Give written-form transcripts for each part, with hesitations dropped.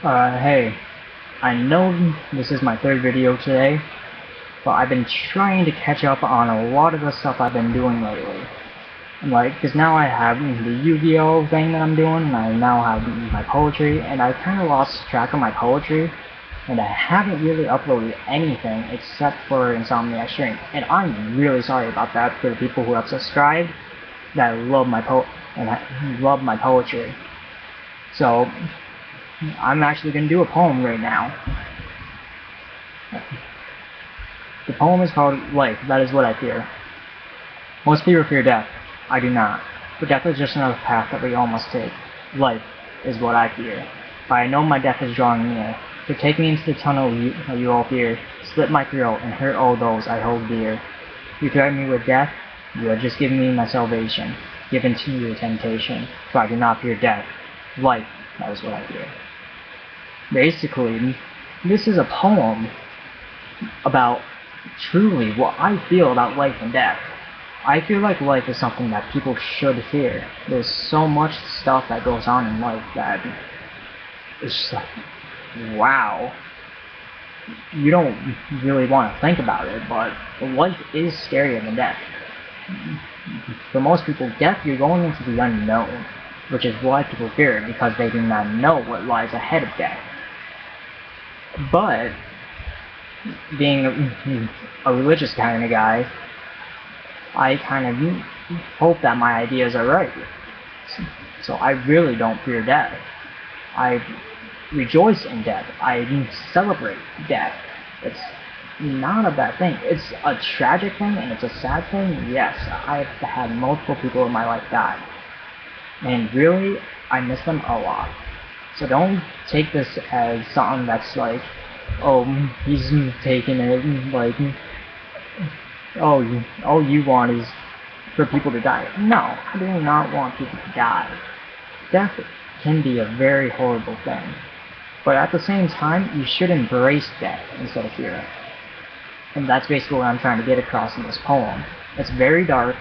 Hey, I know this is my third video today, but I've been trying to catch up on a lot of the stuff I've been doing lately. Because now I have the Yu-Gi-Oh thing that I'm doing, and I now have my poetry, and I kind of lost track of my poetry, and I haven't really uploaded anything except for Insomniac Stream. And I'm really sorry about that for the people who have subscribed that love my love my poetry. So I'm actually going to do a poem right now. The poem is called Life, That Is What I Fear. Most people fear death. I do not. But death is just another path that we all must take. Life is what I fear. But I know my death is drawing near. To take me into the tunnel you all fear, slit my throat and hurt all those I hold dear. You threaten me with death, you have just given me my salvation, given to you a temptation, for I do not fear death. Life, that is what I fear. Basically, this is a poem about truly what I feel about life and death. I feel like life is something that people should fear. There's so much stuff that goes on in life that it's just like, wow. You don't really want to think about it, but life is scarier than death. For most people, death, you're going into the unknown, which is why people fear it, because they do not know what lies ahead of death. But being a religious kind of guy, I kind of hope that my ideas are right. So I really don't fear death. I rejoice in death. I celebrate death. It's not a bad thing. It's a tragic thing and it's a sad thing. Yes, I've had multiple people in my life die. And really, I miss them a lot. So don't take this as something that's like, oh, he's taking it like, all you want is for people to die. No, I do not want people to die. Death can be a very horrible thing. But at the same time, you should embrace death instead of fear it. And that's basically what I'm trying to get across in this poem. It's very dark.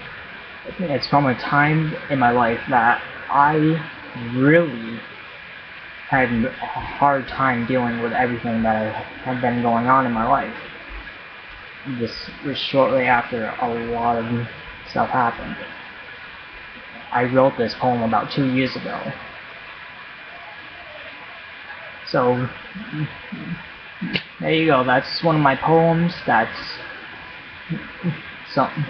It's from a time in my life that I really had a hard time dealing with everything that had been going on in my life. This was shortly after a lot of stuff happened. I wrote this poem about 2 years ago. So, there you go. That's one of my poems. That's something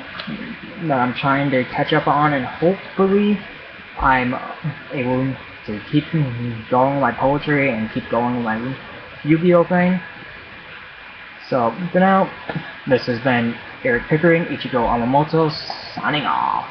that I'm trying to catch up on, and hopefully I'm able to keep going with my poetry and keep going with my Yu-Gi-Oh thing. So, for now, this has been Eric Pickering, Ichigo Amamoto, signing off.